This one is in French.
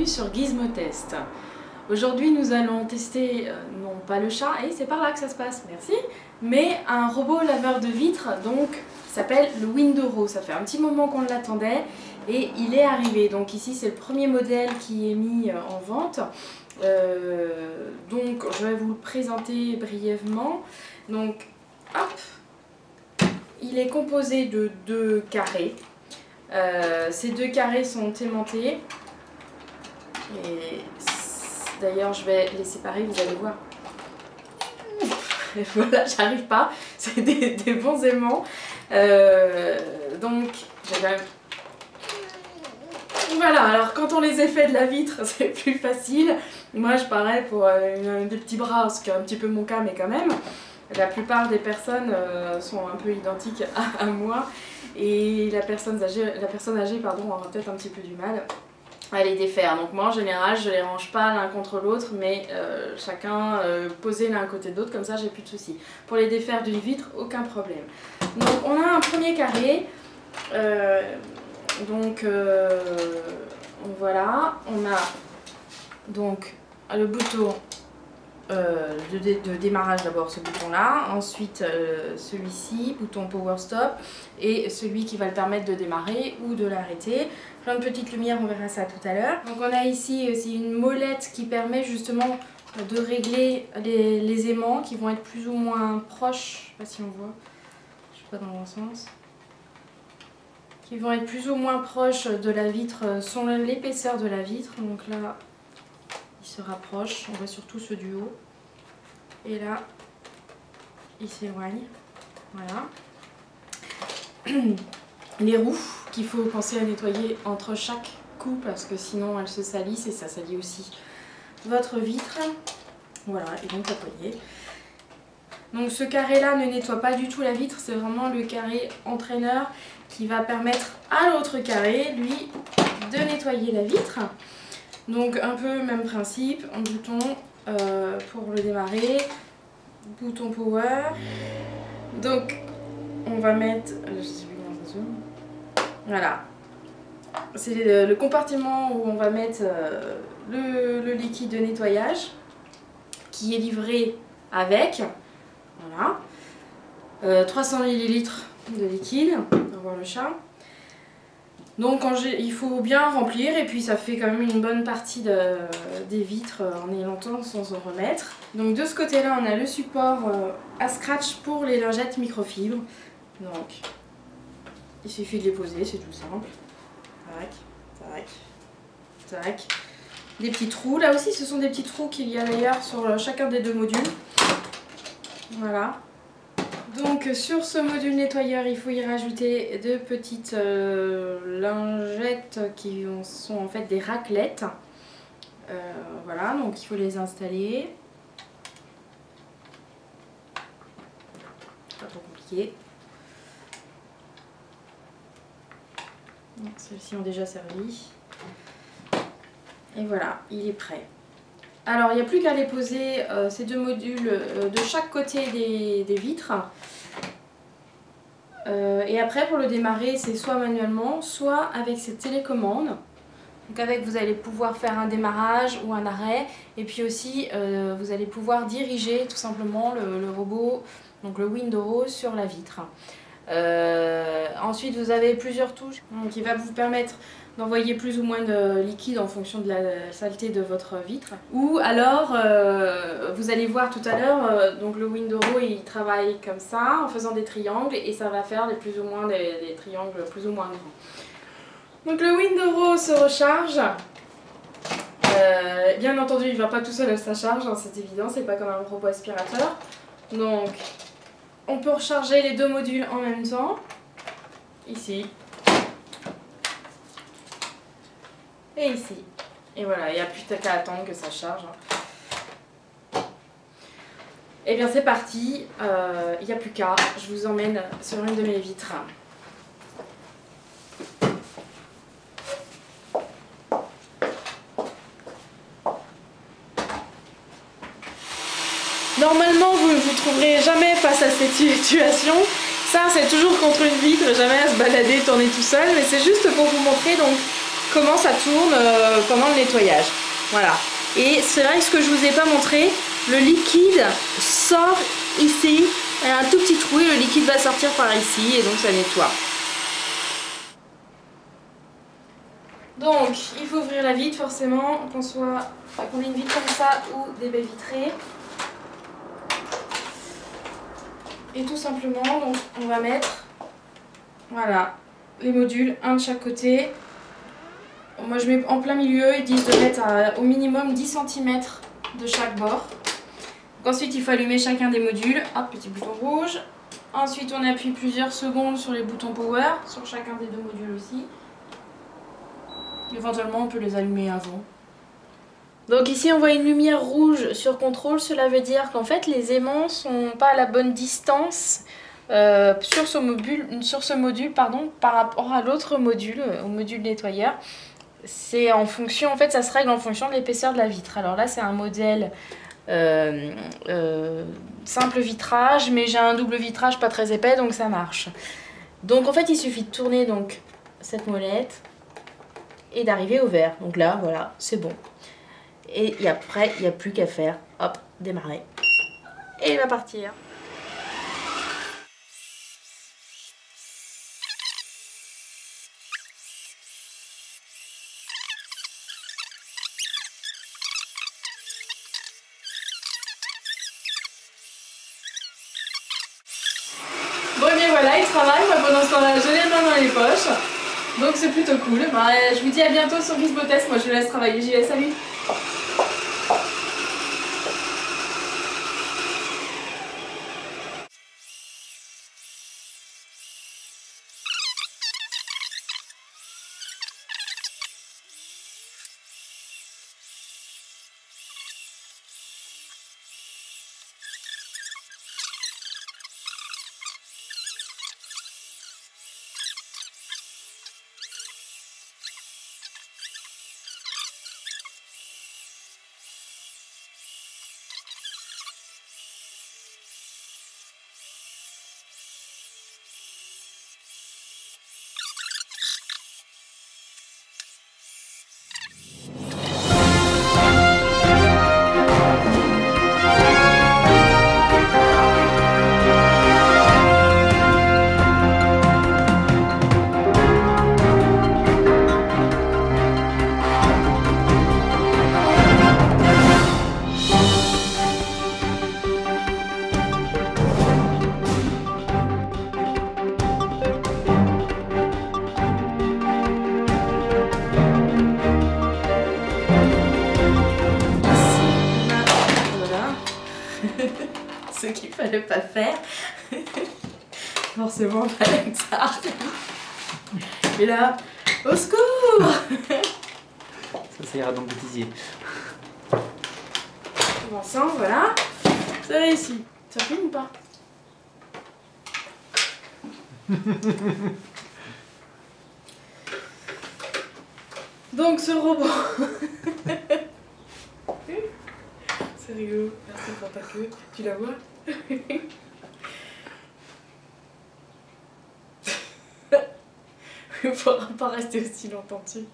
bienvenue sur Gizmo Test. Aujourd'hui nous allons tester, non pas le chat, et c'est par là que ça se passe, merci, mais un robot laveur de vitres donc qui s'appelle le Windoro. Ça fait un petit moment qu'on l'attendait et il est arrivé. Donc ici c'est le premier modèle qui est mis en vente. Donc je vais vous le présenter brièvement. Donc hop, il est composé de 2 carrés. Ces 2 carrés sont aimantés et d'ailleurs je vais les séparer, vous allez voir. Et voilà, j'arrive pas, c'est des bons aimants. Donc j'avais... Voilà, alors quand on les effets de la vitre c'est plus facile. Moi je parais pour des petits bras, ce qui est un petit peu mon cas, mais quand même. La plupart des personnes sont un peu identiques à moi. Et la personne âgée pardon, aura peut-être un petit peu du mal à les défaire. Donc moi en général je les range pas l'un contre l'autre, mais chacun posé l'un à côté de l'autre, comme ça j'ai plus de soucis. Pour les défaire d'une vitre, aucun problème. Donc on a un premier carré, voilà, on a donc le bouton de démarrage, d'abord ce bouton là, ensuite celui-ci, bouton power stop, et celui qui va le permettre de démarrer ou de l'arrêter. Plein de petites lumières, on verra ça tout à l'heure. Donc on a ici aussi une molette qui permet justement de régler les aimants qui vont être plus ou moins proches, je sais pas si on voit, je sais pas dans le bon sens, qui vont être plus ou moins proches de la vitre, sont l'épaisseur de la vitre. Donc là il se rapproche, on voit surtout ceux du haut. Et là, il s'éloigne. Voilà. Les roues qu'il faut penser à nettoyer entre chaque coup parce que sinon elles se salissent et ça salit aussi votre vitre. Voilà, et donc nettoyer. Donc ce carré-là ne nettoie pas du tout la vitre, c'est vraiment le carré entraîneur qui va permettre à l'autre carré, lui, de nettoyer la vitre. Donc un peu même principe, un bouton pour le démarrer, bouton power. Donc on va mettre, je sais plus comment ça zoome. Voilà, c'est le compartiment où on va mettre le liquide de nettoyage qui est livré avec. Voilà, 300 ml de liquide, on va voir le chat. Donc il faut bien remplir et puis ça fait quand même une bonne partie des vitres en ayant longtemps sans en remettre. Donc de ce côté là on a le support à scratch pour les lingettes microfibres. Donc il suffit de les poser, c'est tout simple. Tac, tac, tac. Des petits trous, là aussi ce sont des petits trous qu'il y a d'ailleurs sur chacun des 2 modules. Voilà. Donc sur ce module nettoyeur, il faut y rajouter 2 petites lingettes qui sont en fait des raclettes. Voilà, donc il faut les installer. Pas trop compliqué. Celles-ci ont déjà servi. Et voilà, il est prêt. Alors il n'y a plus qu'à les poser ces 2 modules de chaque côté des vitres. Et après pour le démarrer c'est soit manuellement, soit avec cette télécommande. Donc avec vous allez pouvoir faire un démarrage ou un arrêt. Et puis aussi vous allez pouvoir diriger tout simplement le robot, donc le Windoro, sur la vitre. Ensuite vous avez plusieurs touches qui va vous permettre d'envoyer plus ou moins de liquide en fonction de la saleté de votre vitre. Ou alors, vous allez voir tout à l'heure, donc le Windoro il travaille comme ça en faisant des triangles et ça va faire des triangles plus ou moins grands. Donc le Windoro se recharge. Bien entendu il ne va pas tout seul à sa charge, hein, c'est évident, c'est pas comme un robot aspirateur. Donc on peut recharger les 2 modules en même temps, ici. Et ici. Et voilà, il n'y a plus qu'à attendre que ça charge. Et bien c'est parti, il n'y a plus qu'à, je vous emmène sur une de mes vitres. Normalement vous ne vous trouverez jamais face à cette situation. Ça c'est toujours contre une vitre, jamais à se balader, tourner tout seul, mais c'est juste pour vous montrer donc comment ça tourne pendant le nettoyage. Voilà. Et c'est vrai que ce que je vous ai pas montré, le liquide sort ici. Il y a un tout petit trou et le liquide va sortir par ici et donc ça nettoie. Donc il faut ouvrir la vitre forcément, qu'on ait une vitre comme ça ou des baies vitrées. Et tout simplement, donc, on va mettre voilà, les modules, un de chaque côté. Moi je mets en plein milieu, ils disent de mettre au minimum 10 cm de chaque bord. Donc, ensuite il faut allumer chacun des modules. Hop, petit bouton rouge. Ensuite on appuie plusieurs secondes sur les boutons power, sur chacun des deux modules aussi. Éventuellement on peut les allumer avant. Donc ici on voit une lumière rouge sur contrôle, cela veut dire qu'en fait les aimants sont pas à la bonne distance sur ce module pardon, par rapport à l'autre module, au module nettoyeur. C'est en fonction, en fait ça se règle en fonction de l'épaisseur de la vitre. Alors là c'est un modèle simple vitrage, mais j'ai un double vitrage pas très épais donc ça marche. Donc en fait il suffit de tourner donc cette molette et d'arriver au vert. Donc là voilà, c'est bon. Et après il n'y a plus qu'à faire, hop, démarrer. Et il va partir. Bon et bien voilà, il travaille, moi pendant ce temps-là j'ai les mains dans les poches, donc c'est plutôt cool. Bah, je vous dis à bientôt sur Gizmotest, moi je le laisse travailler, j'y vais, salut. Ce qu'il fallait pas faire. Forcément, il fallait que ça arrive. Et là, au secours. Ça ira dans le bêtisier. Ensemble, voilà. Ça réussit. Ça filme ou pas? Donc ce robot. C'est rigolo. Merci pour ta queue. Tu la vois? Il ne pourra pas rester aussi longtemps dessus.